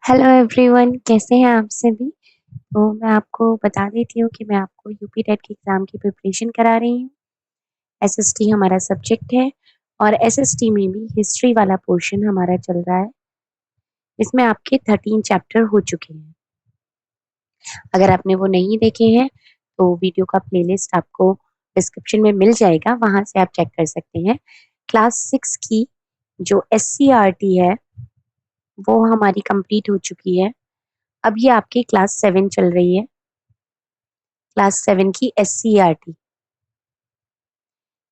Hello everyone, कैसे हैं आप सभी। तो मैं आपको बता देती हूँ कि मैं आपको यूपी टेट के एग्ज़ाम की प्रिपरेशन करा रही हूँ। एसएसटी हमारा सब्जेक्ट है और एसएसटी में भी हिस्ट्री वाला पोर्शन हमारा चल रहा है। इसमें आपके 13 चैप्टर हो चुके हैं। अगर आपने वो नहीं देखे हैं तो वीडियो का प्लेलिस्ट आपको डिस्क्रिप्शन में मिल जाएगा, वहाँ से आप चेक कर सकते हैं। क्लास 6 की जो एससीईआरटी है वो हमारी कंप्लीट हो चुकी है। अब ये आपकी क्लास 7 चल रही है। क्लास 7 की एससीईआरटी,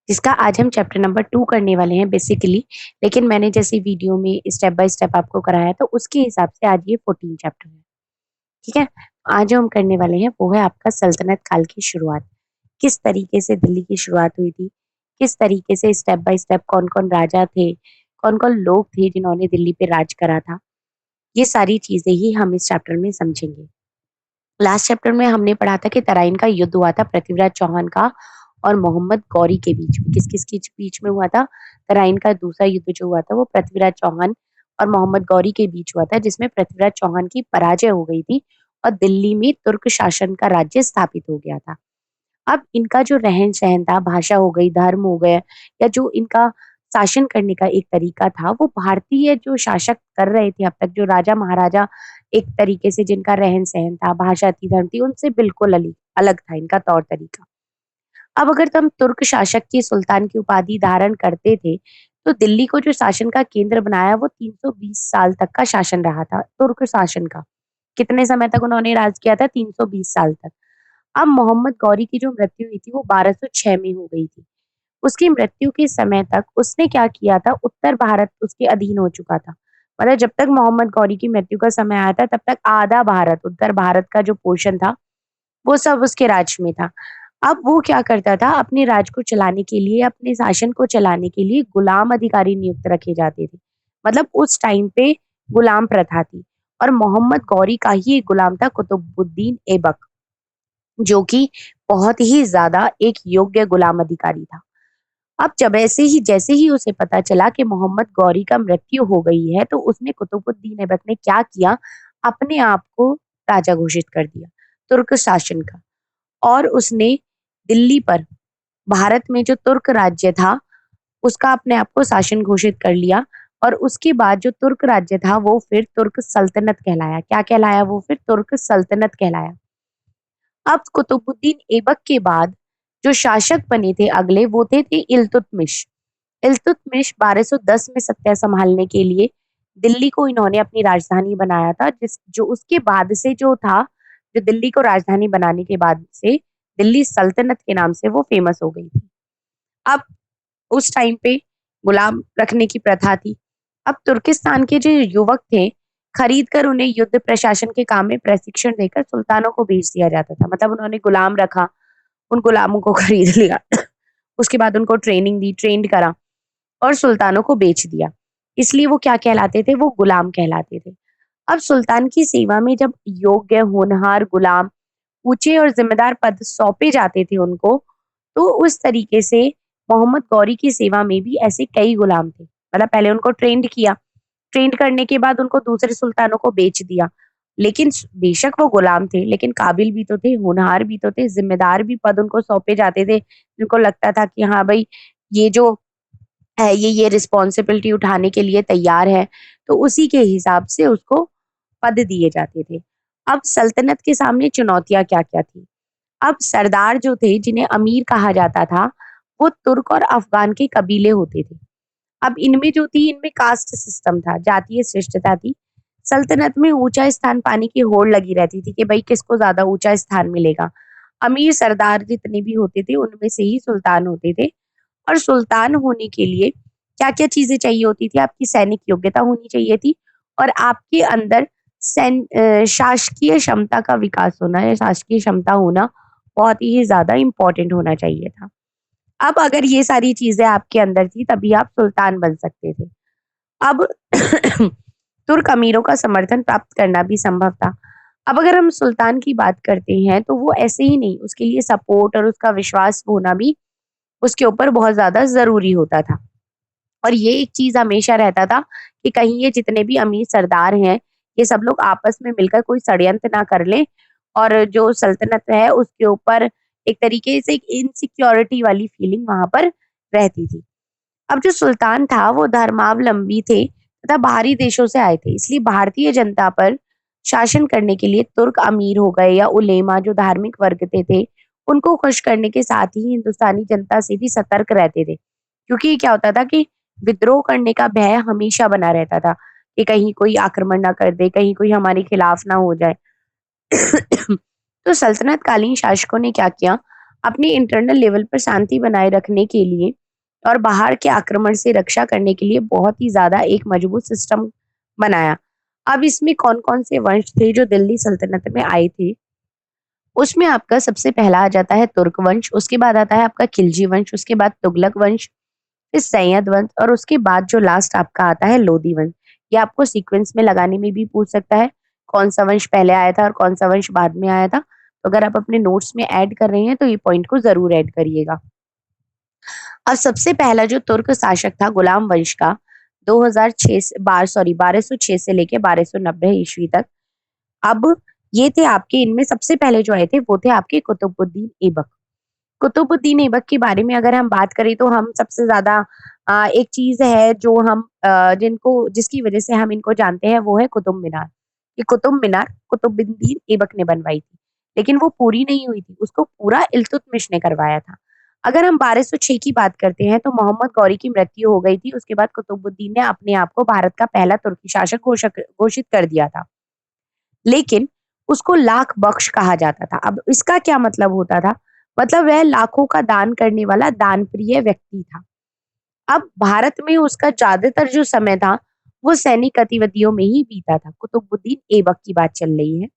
जिसका आज हम चैप्टर नंबर 2 करने वाले हैं बेसिकली। लेकिन मैंने जैसे वीडियो में स्टेप बाय स्टेप आपको कराया तो उसके हिसाब से आज ये 14 चैप्टर है। ठीक है। आज जो हम करने वाले हैं वो है आपका सल्तनत काल की शुरुआत। किस तरीके से दिल्ली की शुरुआत हुई थी, किस तरीके से स्टेप बाय स्टेप कौन कौन राजा थे, कौन कौन लोग थे जिन्होंने दिल्ली पे राज करा था, ये सारी चीजें ही हम इस चैप्टर में समझेंगे। लास्ट चैप्टर में हमने पढ़ा था कि तराइन का युद्ध हुआ था पृथ्वीराज चौहान का और मोहम्मद गौरी के बीच में। किस किस के बीच में हुआ था? तराइन का दूसरा युद्ध जो हुआ था वो पृथ्वीराज चौहान और मोहम्मद गौरी के बीच हुआ था, जिसमें पृथ्वीराज चौहान की पराजय हो गई थी और दिल्ली में तुर्क शासन का राज्य स्थापित हो गया था। अब इनका जो रहन सहन था, भाषा हो गई, धर्म हो गया, या जो इनका शासन करने का एक तरीका था, वो भारतीय जो शासक कर रहे थे अब तक, जो राजा महाराजा एक तरीके से जिनका रहन सहन था, भाषा थी, धर्म थी, उनसे बिल्कुल अलग था इनका तौर तरीका। अब अगर हम तुर्क शासक की सुल्तान की उपाधि धारण करते थे, तो दिल्ली को जो शासन का केंद्र बनाया वो 320 साल तक का शासन रहा था तुर्क शासन का। कितने समय तक उन्होंने राज किया था? 320 साल तक। अब मोहम्मद गौरी की जो मृत्यु हुई थी वो 1206 में हो गई थी। उसकी मृत्यु के समय तक उसने क्या किया था, उत्तर भारत उसके अधीन हो चुका था। मतलब जब तक मोहम्मद गौरी की मृत्यु का समय आया था तब तक आधा भारत, उत्तर भारत का जो पोर्शन था वो सब उसके राज में था। अब वो क्या करता था, अपने राज को चलाने के लिए, अपने शासन को चलाने के लिए गुलाम अधिकारी नियुक्त रखे जाते थे। मतलब उस टाइम पे गुलाम प्रथा थी और मोहम्मद गौरी का ही एक गुलाम था, कुतुबुद्दीन ऐबक, जो कि बहुत ही ज्यादा एक योग्य गुलाम अधिकारी था। अब जब जैसे ही उसे पता चला कि मोहम्मद गौरी का मृत्यु हो गई है, तो उसने कुतुबुद्दीन ऐबक ने क्या किया, अपने आप को राजा घोषित कर दिया तुर्क शासन का। और उसने दिल्ली पर, भारत में जो तुर्क राज्य था उसका अपने आप को शासन घोषित कर लिया। और उसके बाद जो तुर्क राज्य था वो फिर तुर्क सल्तनत कहलाया। क्या कहलाया? वो फिर तुर्क सल्तनत कहलाया। अब कुतुबुद्दीन ऐबक के बाद जो शासक बने थे अगले, वो थे इल्तुतमिश। इल्तुतमिश 1210 में सत्ता संभालने के लिए दिल्ली को इन्होंने अपनी राजधानी बनाया था, जिस जो उसके बाद से जो था, जो दिल्ली को राजधानी बनाने के बाद से दिल्ली सल्तनत के नाम से वो फेमस हो गई थी। अब उस टाइम पे गुलाम रखने की प्रथा थी। अब तुर्किस्तान के जो युवक थे, खरीद कर उन्हें युद्ध प्रशासन के काम में प्रशिक्षण देकर सुल्तानों को भेज दिया जाता था। मतलब उन्होंने गुलाम रखा, उन गुलामों को खरीद लिया उसके बाद उनको ट्रेनिंग दी, ट्रेंड करा और सुल्तानों को बेच दिया। इसलिए वो क्या कहलाते थे? वो गुलाम कहलाते थे। अब सुल्तान की सेवा में जब योग्य, होनहार गुलाम, ऊंचे और जिम्मेदार पद सौंपे जाते थे उनको, तो उस तरीके से मोहम्मद गौरी की सेवा में भी ऐसे कई गुलाम थे। मतलब पहले उनको ट्रेंड किया, ट्रेंड करने के बाद उनको दूसरे सुल्तानों को बेच दिया। लेकिन बेशक वो गुलाम थे, लेकिन काबिल भी तो थे, होनहार भी तो थे, जिम्मेदार भी पद उनको सौंपे जाते थे। उनको लगता था कि हाँ भाई, ये जो है ये रिस्पॉन्सिबिलिटी उठाने के लिए तैयार है, तो उसी के हिसाब से उसको पद दिए जाते थे। अब सल्तनत के सामने चुनौतियां क्या क्या थी? अब सरदार जो थे, जिन्हें अमीर कहा जाता था, वो तुर्क और अफगान के कबीले होते थे। अब इनमें जो थी, इनमें कास्ट सिस्टम था, जातीय श्रेष्ठता थी। सल्तनत में ऊंचा स्थान पाने की होड़ लगी रहती थी कि भाई किसको ज्यादा ऊंचा स्थान मिलेगा। अमीर सरदार जितने भी होते थे उनमें से ही सुल्तान होते थे। और सुल्तान होने के लिए क्या-क्या चीजें चाहिए होती थी? आपकी सैनिक योग्यता होनी चाहिए थी और आपके अंदर शासकीय क्षमता का विकास होना या शासकीय क्षमता होना बहुत ही ज्यादा इम्पोर्टेंट होना चाहिए था। अब अगर ये सारी चीजें आपके अंदर थी तभी आप सुल्तान बन सकते थे। अब तुर्क अमीरों का समर्थन प्राप्त करना भी संभव था। अब अगर हम सुल्तान की बात करते हैं तो वो ऐसे ही नहीं, उसके लिए सपोर्ट और उसका विश्वास होना भी उसके ऊपर बहुत ज्यादा जरूरी होता था। और ये एक चीज हमेशा रहता था कि कहीं ये जितने भी अमीर सरदार हैं, ये सब लोग आपस में मिलकर कोई षड्यंत्र ना कर लें और जो सल्तनत है उसके ऊपर एक तरीके से एक इनसिक्योरिटी वाली फीलिंग वहां पर रहती थी। अब जो सुल्तान था वो धर्मावलंबी थे तथा बाहरी देशों से आए थे, इसलिए भारतीय जनता पर शासन करने के लिए तुर्क अमीर हो गए या उलेमा जो धार्मिक वर्ग के थे उनको खुश करने के साथ ही हिंदुस्तानी जनता से भी सतर्क रहते थे, क्योंकि क्या होता था कि विद्रोह करने का भय हमेशा बना रहता था कि कहीं कोई आक्रमण ना कर दे, कहीं कोई हमारे खिलाफ ना हो जाए। तो सल्तनत कालीन शासकों ने क्या किया, अपने इंटरनल लेवल पर शांति बनाए रखने के लिए और बाहर के आक्रमण से रक्षा करने के लिए बहुत ही ज्यादा एक मजबूत सिस्टम बनाया। अब इसमें कौन कौन से वंश थे जो दिल्ली सल्तनत में आए थे, उसमें आपका सबसे पहला आ जाता है तुर्क वंश, उसके बाद आता है आपका खिलजी वंश, उसके बाद तुगलक वंश, फिर सैयद वंश और उसके बाद जो लास्ट आपका आता है लोधी वंश। ये आपको सीक्वेंस में लगाने में भी पूछ सकता है कौन सा वंश पहले आया था और कौन सा वंश बाद में आया था। तो अगर आप अपने नोट्स में ऐड कर रहे हैं तो ये पॉइंट को जरूर ऐड करिएगा। अब सबसे पहला जो तुर्क शासक था गुलाम वंश का 2006 से 1206 से लेके 1290 ईस्वी तक। अब ये थे आपके, इनमें सबसे पहले जो आए थे वो थे आपके कुतुबुद्दीन ऐबक। कुतुबुद्दीन ऐबक के बारे में अगर हम बात करें तो हम सबसे ज्यादा एक चीज है जो हम जिनको जिसकी वजह से हम इनको जानते हैं वो है कुतुब मीनार। ये कुतुब मीनार कुतुबुद्दीन ऐबक ने बनवाई थी, लेकिन वो पूरी नहीं हुई थी, उसको पूरा इल्तुतमिश ने करवाया था। अगर हम 1206 की बात करते हैं तो मोहम्मद गौरी की मृत्यु हो गई थी, उसके बाद कुतुबुद्दीन ने अपने आप को भारत का पहला तुर्की शासक घोषित कर दिया था, लेकिन उसको लाख बख्श कहा जाता था। अब इसका क्या मतलब होता था, मतलब वह लाखों का दान करने वाला दान प्रिय व्यक्ति था। अब भारत में उसका ज्यादातर जो समय था वो सैनिक गतिविधियों में ही बीता था। कुतुबुद्दीन ऐबक की बात चल रही है।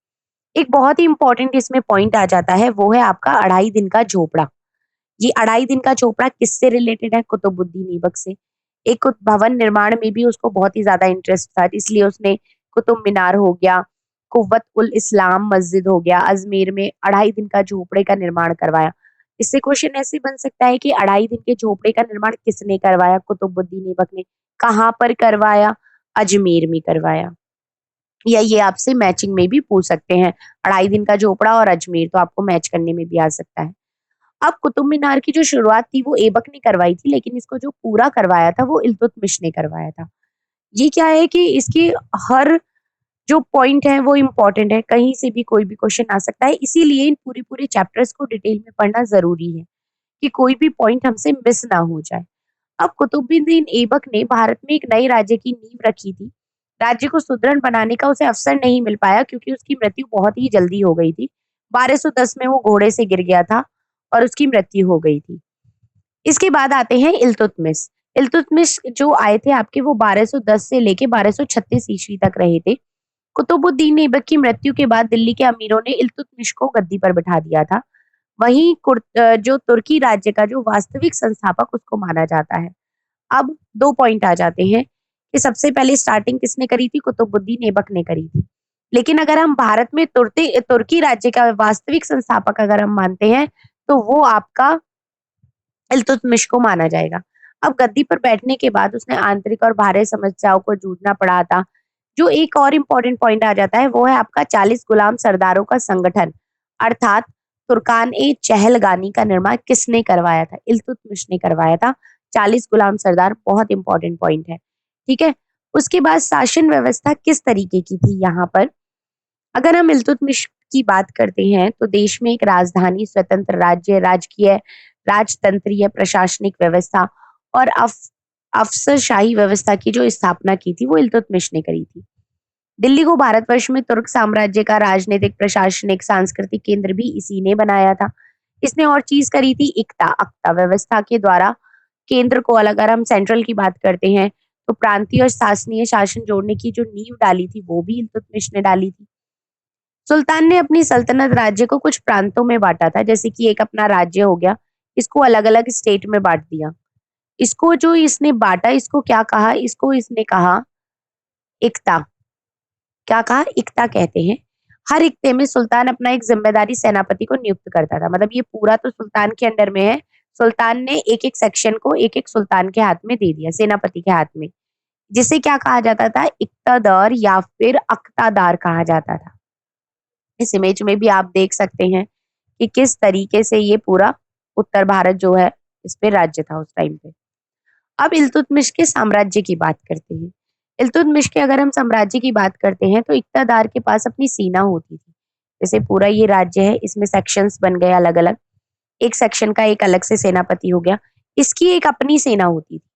एक बहुत ही इंपॉर्टेंट इसमें पॉइंट आ जाता है, वो है आपका 2.5 दिन का झोपड़ा। ये 2.5 दिन का झोपड़ा किससे रिलेटेड है, कुतुबुद्दीन ऐबक से। एक भवन निर्माण में भी उसको बहुत ही ज्यादा इंटरेस्ट था, इसलिए उसने कुतुब मीनार हो गया, कुव्वत उल इस्लाम मस्जिद हो गया, अजमेर में 2.5 दिन का झोपड़े का निर्माण करवाया। इससे क्वेश्चन ऐसे बन सकता है कि 2.5 दिन के झोपड़े का निर्माण किसने करवाया, कुतुबुद्दीन ऐबक ने। कहाँ पर करवाया, अजमेर में करवाया। या ये आपसे मैचिंग में भी पूछ सकते हैं, 2.5 दिन का झोपड़ा और अजमेर, तो आपको मैच करने में भी आ सकता है। अब कुतुब मीनार की जो शुरुआत थी वो ऐबक ने करवाई थी, लेकिन इसको जो पूरा करवाया था वो इल्तुतमिश ने करवाया था। ये क्या है कि इसकी हर जो पॉइंट है वो इम्पोर्टेंट है, कहीं से भी कोई भी क्वेश्चन आ सकता है, इसीलिए इन पूरे पूरे चैप्टर्स को डिटेल में पढ़ना जरूरी है कि कोई भी पॉइंट हमसे मिस ना हो जाए। अब कुतुबुद्दीन ऐबक ने भारत में एक नए राज्य की नींव रखी थी। राज्य को सुदृढ़ बनाने का उसे अवसर नहीं मिल पाया क्योंकि उसकी मृत्यु बहुत ही जल्दी हो गई थी। 1210 में वो घोड़े से गिर गया था और उसकी मृत्यु हो गई थी। इसके बाद आते हैं इल्तुतमिश। इल्तुतमिश जो आए थे आपके वो 1210 से लेके 1236 ईस्वी तक रहे थे। कुतुबुद्दीन ऐबक की मृत्यु के बाद दिल्ली के अमीरों ने इल्तुतमिश को गद्दी पर बिठा दिया था। वहीं जो तुर्की राज्य का जो वास्तविक संस्थापक उसको माना जाता है। अब 2 पॉइंट आ जाते हैं कि सबसे पहले स्टार्टिंग किसने करी थी, कुतुबुद्दीन ऐबक ने करी थी। लेकिन अगर हम भारत में तुर्की राज्य का वास्तविक संस्थापक अगर हम मानते हैं तो वो आपका इल्तुतमिश को माना जाएगा। अब गद्दी पर बैठने के बाद उसने आंतरिक और बाहरी समस्याओं को जूझना पड़ा था। जो एक और इम्पोर्टेंट पॉइंट आ जाता है वो है आपका 40 गुलाम सरदारों का संगठन, अर्थात तुर्कान ए चहलगानी का निर्माण किसने करवाया था, इल्तुतमिश ने करवाया था। 40 गुलाम सरदार बहुत इंपॉर्टेंट पॉइंट है, ठीक है। उसके बाद शासन व्यवस्था किस तरीके की थी यहाँ पर, अगर हम इल्तुतमिश की बात करते हैं तो देश में एक राजधानी, स्वतंत्र राज्य, राजकीय राजतंत्रीय प्रशासनिक व्यवस्था और अफसरशाही व्यवस्था की जो स्थापना की थी वो इल्तुतमिश ने करी थी। दिल्ली को भारतवर्ष में तुर्क साम्राज्य का राजनीतिक, प्रशासनिक, सांस्कृतिक केंद्र भी इसी ने बनाया था। इसने और चीज करी थी, इक्ता अक्ता व्यवस्था के द्वारा केंद्र को अलग, अगर हम सेंट्रल की बात करते हैं तो प्रांतीय और शासनीय शासन जोड़ने की जो नींव डाली थी वो भी इल्तुतमिश ने डाली थी। सुल्तान ने अपनी सल्तनत राज्य को कुछ प्रांतों में बांटा था, जैसे कि एक अपना राज्य हो गया, इसको अलग अलग स्टेट में बांट दिया। इसको जो इसने बांटा इसको क्या कहा, इसको इसने कहा इक्ता। क्या कहा, इक्ता कहते हैं। हर इक्ते में सुल्तान अपना एक जिम्मेदारी सेनापति को नियुक्त करता था, मतलब ये पूरा तो सुल्तान के अंडर में है। सुल्तान ने एक एक सेक्शन को एक एक सुल्तान के हाथ में दे दिया, सेनापति के हाथ में। जिसे क्या कहा जाता था, इक्तादार या फिर अक्तादार कहा जाता था। इस इमेज में भी आप देख सकते हैं कि किस तरीके से ये पूरा उत्तर भारत जो है इस पे राज्य था उस टाइम पे। अब इल्तुतमिश के साम्राज्य की बात करते हैं। इल्तुतमिश के अगर हम साम्राज्य की बात करते हैं तो इक्तादार के पास अपनी सेना होती थी। जैसे पूरा ये राज्य है, इसमें सेक्शंस बन गए अलग-अलग। एक सेक्शन का एक अलग से सेनापति हो गया। इसकी एक अपनी सेना होती थी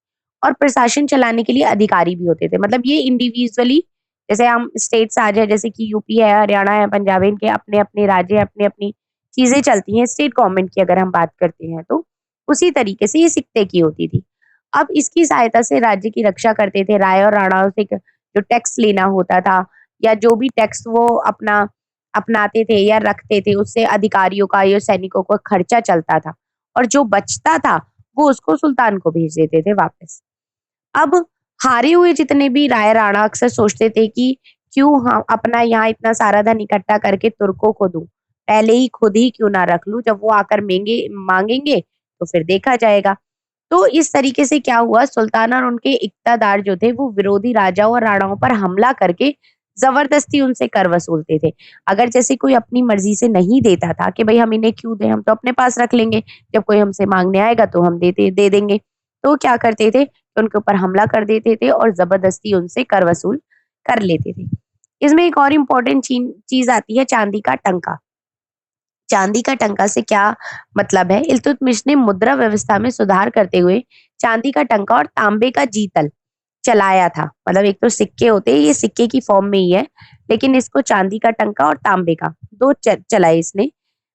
और प्रशासन चलाने के लिए अधिकारी भी होते थे। मतलब ये इंडिविजुअली, जैसे हम स्टेट्स आ जाए, जैसे कि यूपी है, हरियाणा है, पंजाब है, इनके अपने-अपने राज्य, अपनी-अपनी चीज़ें चलती हैं। स्टेट गवर्नमेंट की अगर हम बात करते हैं तो उसी तरीके से ये सिक्ते की होती थी। अब इसकी सहायता से राज्य की रक्षा करते थे। राय और राणाओं से जो टैक्स लेना होता था या जो भी टैक्स वो अपना अपनाते थे या रखते थे, उससे अधिकारियों का या सैनिकों का खर्चा चलता था और जो बचता था वो उसको सुल्तान को भेज देते थे वापस। अब हारे हुए जितने भी राय राणा अक्सर सोचते थे कि क्यों अपना यहाँ इतना सारा धन इकट्ठा करके तुर्कों को दूं, पहले ही खुद ही क्यों ना रख लूं, जब वो आकर मेंगे मांगेंगे तो फिर देखा जाएगा। तो इस तरीके से क्या हुआ, सुल्तान और उनके इक्तादार जो थे वो विरोधी राजाओं और राणाओं पर हमला करके जबरदस्ती उनसे कर वसूलते थे। अगर जैसे कोई अपनी मर्जी से नहीं देता था कि भाई हम इन्हें क्यों दें, हम तो अपने पास रख लेंगे, जब कोई हमसे मांगने आएगा तो हम दे देंगे। तो क्या करते थे, उनके ऊपर हमला कर देते थे और जबरदस्ती उनसे कर वसूल कर लेते थे। इसमें एक और इम्पोर्टेंट चीज आती है, चांदी का टंका। चांदी का टंका से क्या मतलब है, इल्तुतमिश ने मुद्रा व्यवस्था में सुधार करते हुए चांदी का टंका और तांबे का जीतल चलाया था। मतलब एक तो सिक्के होते हैं, ये सिक्के की फॉर्म में ही है, लेकिन इसको चांदी का टंका और तांबे का दो चलाए इसने।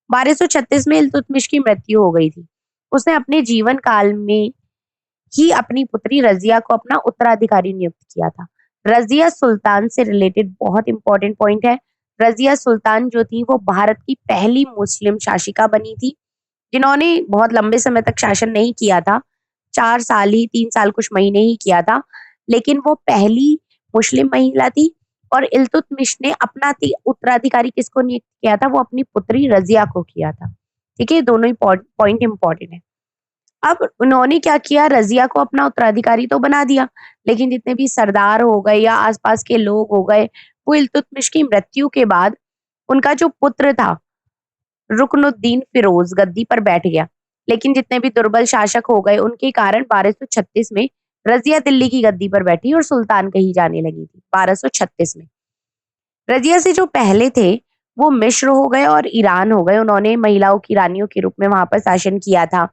1236 में इल्तुतमिश की मृत्यु हो गई थी। उसने अपने जीवन काल में ही अपनी पुत्री रजिया को अपना उत्तराधिकारी नियुक्त किया था। रजिया सुल्तान से रिलेटेड बहुत इंपॉर्टेंट पॉइंट है। रजिया सुल्तान जो थी वो भारत की पहली मुस्लिम शासिका बनी थी, जिन्होंने बहुत लंबे समय तक शासन नहीं किया था। 4 साल ही, 3 साल कुछ महीने ही किया था, लेकिन वो पहली मुस्लिम महिला थी और इल्तुतमिश ने अपना उत्तराधिकारी किसको नियुक्त किया था, वो अपनी पुत्री रजिया को किया था। ठीक है, दोनों ही पॉइंट इंपॉर्टेंट है। अब उन्होंने क्या किया, रजिया को अपना उत्तराधिकारी तो बना दिया, लेकिन जितने भी सरदार हो गए या आसपास के लोग हो गए, वो इल्तुतमिश की मृत्यु के बाद उनका जो पुत्र था रुकनुद्दीन फिरोज गद्दी पर बैठ गया। लेकिन जितने भी दुर्बल शासक हो गए, उनके कारण 1236 में रजिया दिल्ली की गद्दी पर बैठी और सुल्तान कही जाने लगी थी। 1236 में रजिया से जो पहले थे वो मिस्र हो गए और ईरान हो गए। उन्होंने महिलाओं की रानियों के रूप में वहां पर शासन किया था।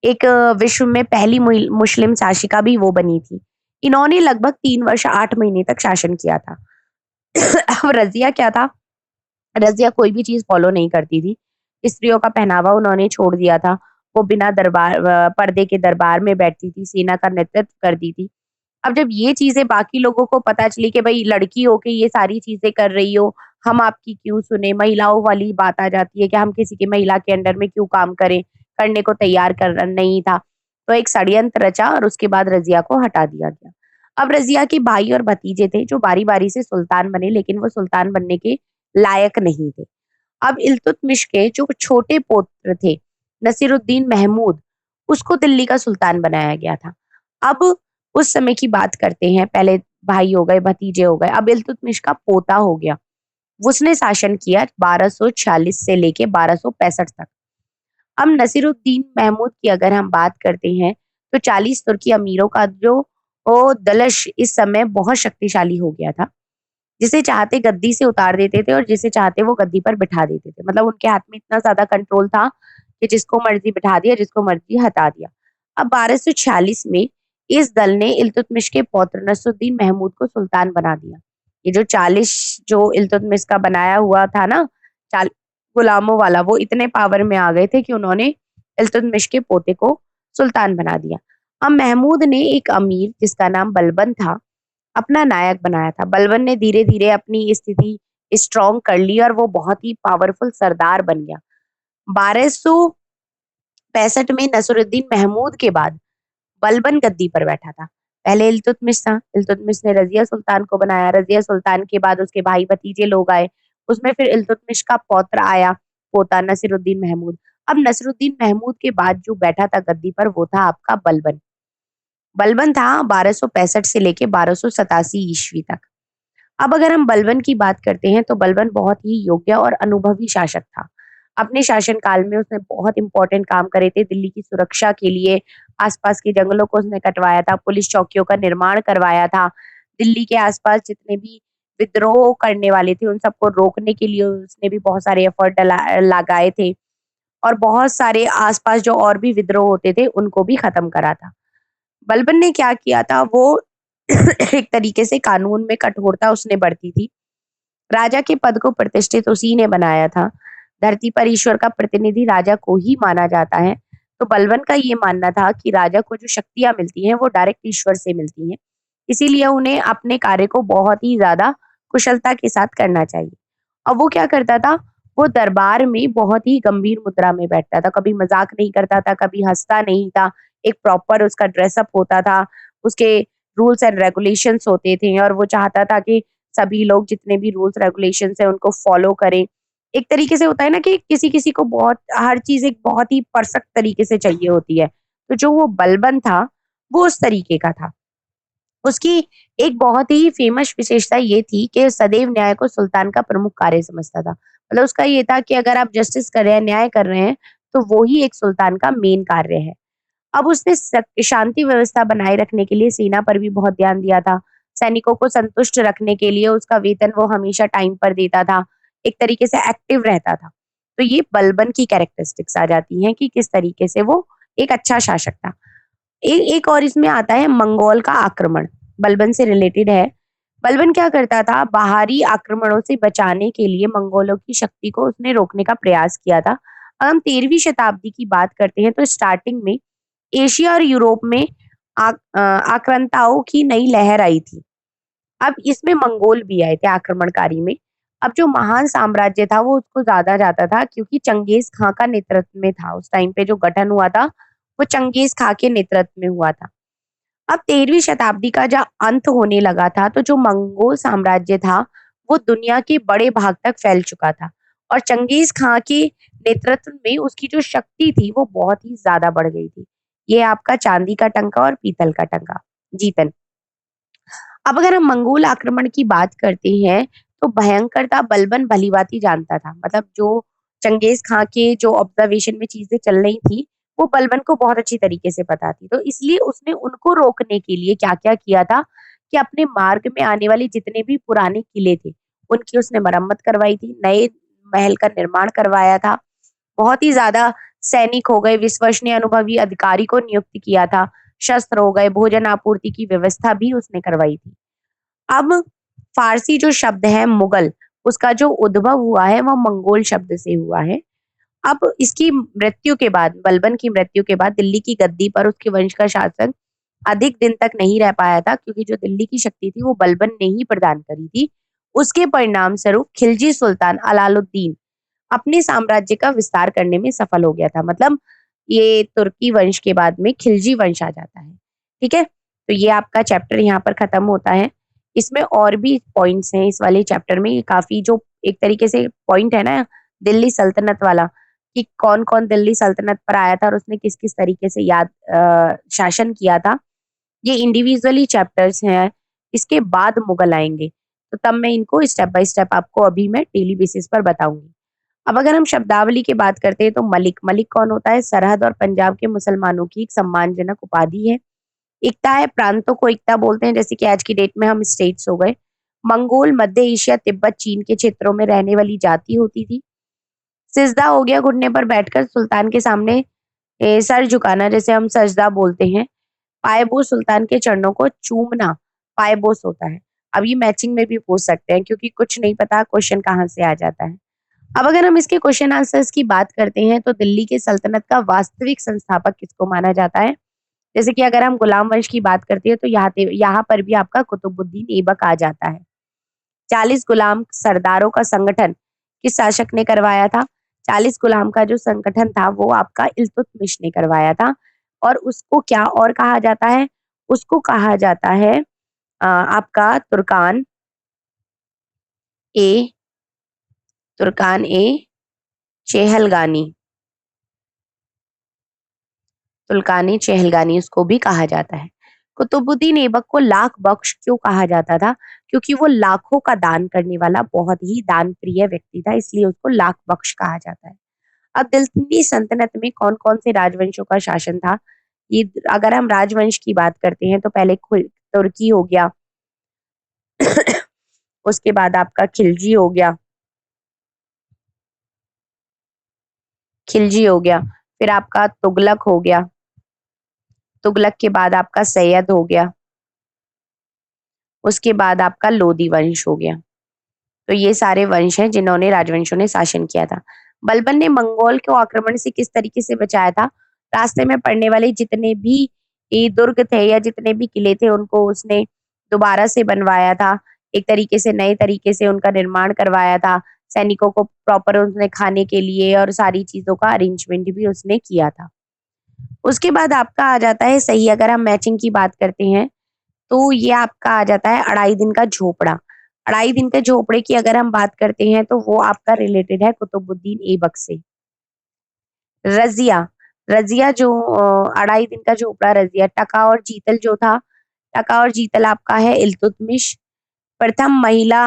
एक विश्व में पहली मुस्लिम शासिका भी वो बनी थी। इन्होंने लगभग 3 वर्ष 8 महीने तक शासन किया था। अब रजिया क्या था, रजिया कोई भी चीज फॉलो नहीं करती थी। स्त्रियों का पहनावा उन्होंने छोड़ दिया था। वो बिना पर्दे के दरबार में बैठती थी, सेना का नेतृत्व करती थी। अब जब ये चीजें बाकी लोगों को पता चली कि भाई लड़की हो के ये सारी चीजें कर रही हो, हम आपकी क्यों सुने, महिलाओं वाली बात आ जाती है कि हम किसी की महिला के अंडर में क्यों काम करें, करने को तैयार कर नहीं था। तो एक षड्यंत्र रचा और उसके बाद रजिया को हटा दिया गया। अब रजिया के भाई और भतीजे थे जो बारी बारी से सुल्तान बने, लेकिन वो सुल्तान बनने के लायक नहीं थे। अब इल्तुतमिश के जो छोटे पुत्र थे नसीरुद्दीन महमूद, उसको दिल्ली का सुल्तान बनाया गया था। अब उस समय की बात करते हैं, पहले भाई हो गए, भतीजे हो गए, अब इल्तुतमिश का पोता हो गया। उसने शासन किया 1246 से लेके 1265 तक। अब नसीरुद्दीन महमूद की अगर हम बात करते हैं तो 40 तुर्की अमीरों का जो ओ दलश इस समय बहुत शक्तिशाली हो गया था, जिसे चाहते गद्दी से उतार देते थे और जिसे चाहते वो गद्दी पर बिठा देते थे। मतलब उनके हाथ में इतना ज्यादा कंट्रोल था कि जिसको मर्जी बिठा दिया, जिसको मर्जी हटा दिया। अब 1246 में इस दल ने इल्तुतमिश के पौत्र नसरुद्दीन महमूद को सुल्तान बना दिया। ये जो 40 जो इल्तुतमिश का बनाया हुआ था ना, चाल गुलामों वाला, वो इतने पावर में आ गए थे कि उन्होंने इल्तुतमिश के पोते को सुल्तान बना दिया। अब महमूद ने एक अमीर जिसका नाम बलबन था अपना नायक बनाया था। बलबन ने धीरे धीरे अपनी स्थिति स्ट्रॉन्ग कर ली और वो बहुत ही पावरफुल सरदार बन गया। 1265 में नसरुद्दीन महमूद के बाद बलबन गद्दी पर बैठा था। पहले इल्तुतमिश था, इल्तुतमिश ने रजिया सुल्तान को बनाया, रजिया सुल्तान के बाद उसके भाई भतीजे लोग आए, उसमें फिर इल्तुतमिश का पौत्र आया, पोता नसीरुद्दीन महमूद। अब नसीरुद्दीन महमूद के बाद जो बैठा था गद्दी पर वो था आपका बलबन। बलबन था 1265 से लेके 1287 ईस्वी तक। अब अगर हम बलबन की बात करते हैं तो बलबन बहुत ही योग्य और अनुभवी शासक था। अपने शासनकाल में उसने बहुत इंपॉर्टेंट काम करे थे दिल्ली की सुरक्षा के लिए, आसपास के जंगलों को उसने कटवाया था, पुलिस चौकियों का निर्माण करवाया था। दिल्ली के आसपास जितने भी विद्रोह करने वाले थे उन सबको रोकने के लिए उसने भी बहुत सारे एफर्ट लगाए थे और बहुत सारे आसपास जो और भी विद्रोह होते थे उनको भी खत्म करा था। बलबन ने क्या किया था वो एक तरीके से कानून में कठोरता उसने बरती थी। राजा के पद को प्रतिष्ठित उसी ने बनाया था। धरती पर ईश्वर का प्रतिनिधि राजा को ही माना जाता है। तो बलबन का ये मानना था कि राजा को जो शक्तियां मिलती हैं वो डायरेक्ट ईश्वर से मिलती हैं। इसीलिए उन्हें अपने कार्य को बहुत ही ज्यादा कुशलता के साथ करना चाहिए। अब वो क्या करता था, वो दरबार में बहुत ही गंभीर मुद्रा में बैठता था, कभी मजाक नहीं करता था, कभी हंसता नहीं था। एक प्रॉपर उसका ड्रेसअप होता था, उसके रूल्स एंड रेगुलेशंस होते थे और वो चाहता था कि सभी लोग जितने भी रूल्स रेगुलेशंस है उनको फॉलो करें। एक तरीके से होता है ना कि किसी-किसी को बहुत हर चीज़ एक बहुत ही परफेक्ट तरीके से चाहिए होती है। तो जो वो बलबन था, वो उस तरीके का था। उसकी एक बहुत ही फेमस विशेषता ये थी कि सदैव न्याय को सुल्तान का प्रमुख कार्य समझता था। मतलब उसका ये था कि अगर आप जस्टिस कर रहे हैं, न्याय कर रहे हैं, तो वो ही एक सुल्तान का मेन कार्य है। अब उसने शांति व्यवस्था बनाए रखने के लिए सेना पर भी बहुत ध्यान दिया था। सैनिकों को संतुष्ट रखने के लिए उसका वेतन वो हमेशा टाइम पर देता था। एक तरीके से एक्टिव रहता था। तो ये बलबन की कैरेक्टरिस्टिक्स आ जाती हैं कि किस तरीके से वो एक अच्छा शासक था। एक और इसमें आता है मंगोल का आक्रमण, बलबन से रिलेटेड है। बलबन क्या करता था, बाहरी आक्रमणों से बचाने के लिए मंगोलों की शक्ति को उसने रोकने का प्रयास किया था। हम 13वीं शताब्दी की बात करते हैं तो स्टार्टिंग में एशिया और यूरोप में आक्रांताओं की नई लहर आई थी। अब इसमें मंगोल भी आए थे आक्रमणकारी में। अब जो महान साम्राज्य था वो उसको ज़्यादा जाता था क्योंकि चंगेज़ खां का नेतृत्व में था। उस टाइम पे जो गठन हुआ था, वो चंगेज़ खां के नेतृत्व में हुआ था। अब 13वीं शताब्दी का जब अंत होने लगा था, तो जो मंगोल साम्राज्य था, वो दुनिया के बड़े भाग तक फैल चुका था और चंगेज़ खां के नेतृत्व में उसकी जो शक्ति थी, वो बहुत ही ज़्यादा बढ़ गई थी। ये आपका चांदी का टंका और पीतल का टंका, जीतन। अब अगर हम मंगोल आक्रमण की बात करते हैं, तो भयंकरता बलबन भलीभांति जानता था। मतलब जो चंगेज़ खां के जो ऑब्जर्वेशन में चीज़ें चल रही थी, वो बलबन को बहुत अच्छी तरीके से पता थी। तो इसलिए उसने उनको रोकने के लिए क्या-क्या किया था कि अपने मार्ग में आने वाले जितने भी पुराने किले थे, उनकी उसने मरम्मत करवाई थी, नए महल का निर्माण करवाया था। बहुत ही ज़्यादा सैनिक हो गए, विश्वसनीय अनुभवी अधिकारी को नियुक्त किया था, शस्त्र हो गए, भोजन आपूर्ति की व्यवस्था भी उसने करवाई थी। अब फ़ारसी जो शब्द है मुगल, उसका जो उद्भव हुआ है वो मंगोल शब्द से हुआ है। अब इसकी मृत्यु के बाद, बलबन की मृत्यु के बाद दिल्ली की गद्दी पर उसके वंश का शासन अधिक दिन तक नहीं रह पाया था क्योंकि जो दिल्ली की शक्ति थी वो बलबन ने ही प्रदान करी थी। उसके परिणाम स्वरूप खिलजी सुल्तान अलाउद्दीन अपने साम्राज्य का विस्तार करने में सफल हो गया था। मतलब ये तुर्की वंश के बाद में खिलजी वंश आ जाता है। ठीक है? तो ये आपका चैप्टर यहाँ पर खत्म होता है। इसमें और भी पॉइंट्स हैं इस वाले चैप्टर में, ये काफ़ी जो एक तरीके से पॉइंट है ना दिल्ली सल्तनत वाला, कि कौन-कौन दिल्ली सल्तनत पर आया था और उसने किस-किस तरीके से शासन किया था। ये इंडिविजुअली चैप्टर्स हैं, इसके बाद मुगल आएँगे। तो तब मैं इनको स्टेप बाय स्टेप आपको अभी मैं डेली बेसिस पर बताऊँगी। अब अगर हम शब्दावली की बात करते हैं तो मलिक, मलिक कौन होता है? सरहद और पंजाब के मुसलमानों की एक सम्मानजनक उपाधि है। एकता है, प्रांतों को एकता बोलते हैं, जैसे कि आज की डेट में हम स्टेट्स हो गए। मंगोल मध्य एशिया, तिब्बत, चीन के क्षेत्रों में रहने वाली जाति होती थी। सिजदा हो गया घुटने पर बैठकर सुल्तान के सामने सर झुकाना, जैसे हम सजदा बोलते हैं। पायबोस, सुल्तान के चरणों को चूमना, पायबोस होता है। अब ये मैचिंग में भी पूछ सकते हैं क्योंकि कुछ नहीं पता क्वेश्चन कहाँ से आ जाता है। अब अगर हम इसके क्वेश्चन आंसर्स की बात करते हैं तो दिल्ली के सल्तनत का वास्तविक संस्थापक किसको माना जाता है? जैसे कि अगर हम गुलाम वंश की बात करते हैं तो यहाँ पर भी आपका कुतुबुद्दीन ऐबक आ जाता है। 40 गुलाम सरदारों का संगठन किस शासक ने करवाया था? 40 गुलाम का जो संगठन था वो आपका इल्तुतमिश ने करवाया था और उसको क्या और कहा जाता है? उसको कहा जाता है आपका ए तुर्कान ए चेहलगानी, तुर्कान ए चेहलगानी उसको भी कहा जाता है। कुतुबुद्दीन ऐबक को लाख बख्श क्यों कहा जाता था? क्योंकि वो लाखों का दान करने वाला बहुत ही दान प्रिय व्यक्ति था, इसलिए उसको लाख बख्श कहा जाता है। अब दिल्ली सल्तनत में कौन-कौन से राजवंशों का शासन था? ये अगर हम राजवंश की बात करते हैं तो पहले तुर्की हो गया, उसके बाद आपका खिलजी हो गया, फिर आपका तुगलक हो गया, तुगलक के बाद आपका सैयद हो गया, उसके बाद आपका लोदी वंश हो गया। तो ये सारे वंश हैं जिन्होंने राजवंशों ने शासन किया था। बलबन ने मंगोल को आक्रमण से किस तरीके से बचाया था? रास्ते में पड़ने वाले जितने भी ये दुर्ग थे या जितने भी किले थे उनको उसने दोबारा से बनवाया था। एक तरीके से नए तरीके से उनका निर्माण करवाया था। सैनिकों को प्रॉपर उसने खाने के लिए और सारी चीज़ों का अरेंजमेंट भी उसने किया था। उसके बाद आपका आ जाता है सही, अगर हम मैचिंग की बात करते हैं तो ये आपका आ जाता है अढ़ाई दिन का झोपड़ा। अढ़ाई दिन के झोपड़े की अगर हम बात करते हैं तो वो आपका रिलेटेड है कुतुबुद्दीन ऐबक से। रज़िया, रज़िया जो अढ़ाई दिन का झोपड़ा रज़िया, टका और चीतल जो था, टका और चीतल आपका है इल्तुतमिश। प्रथम महिला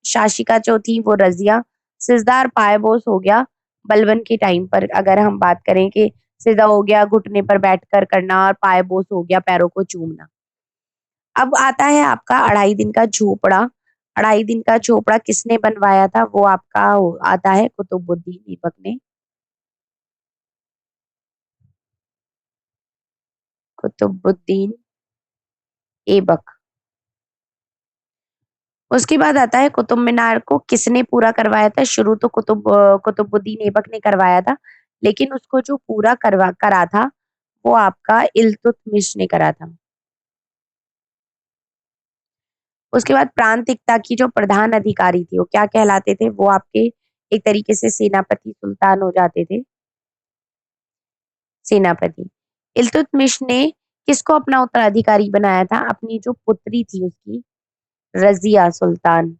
शासिका जो थी वो रज़िया। सिजदार पायबोस हो गया बलबन के टाइम पर, अगर हम बात करें कि सिजदा हो गया घुटने पर बैठकर करना और पायबोस हो गया पैरों को चूमना। अब आता है आपका अढ़ाई दिन का झोपड़ा। अढ़ाई दिन का झोपड़ा किसने बनवाया था? वो आपका आता है कुतुबुद्दीन ऐबक ने। कुतुबुद्दीन ऐबक। उसके बाद आता है कुतुब मीनार को किसने पूरा करवाया था? शुरू तो कुतुबुद्दीन ऐबक ने करवाया था, लेकिन उसको जो पूरा करा था वो आपका इल्तुतमिश ने करा था। उसके बाद प्रांतिकता की जो प्रधान अधिकारी थी वो क्या कहलाते थे? वो आपके एक तरीके से सेनापति सुल्तान हो जाते थे। सेनापति। इल्तुतमिश ने किसको अपना उत्तराधिकारी बनाया था? अपनी जो पुत्री थी उसकी, रज़िया सुल्तान,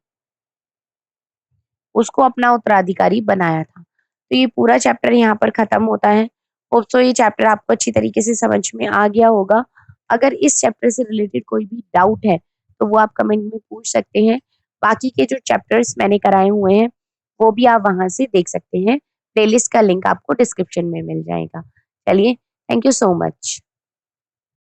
उसको अपना उत्तराधिकारी बनाया था। तो ये पूरा चैप्टर यहाँ पर खत्म होता है। होप सो ये चैप्टर आपको अच्छी तरीके से समझ में आ गया होगा। अगर इस चैप्टर से रिलेटेड कोई भी डाउट है, तो वो आप कमेंट में पूछ सकते हैं। बाकी के जो चैप्टर्स मैंने कराए हुए हैं, वो भी आप वहाँ से देख सकते हैं। प्लेलिस्ट का लिंक आपको डिस्क्रिप्शन में मिल जाएगा। चलिए, थैंक यू सो मच।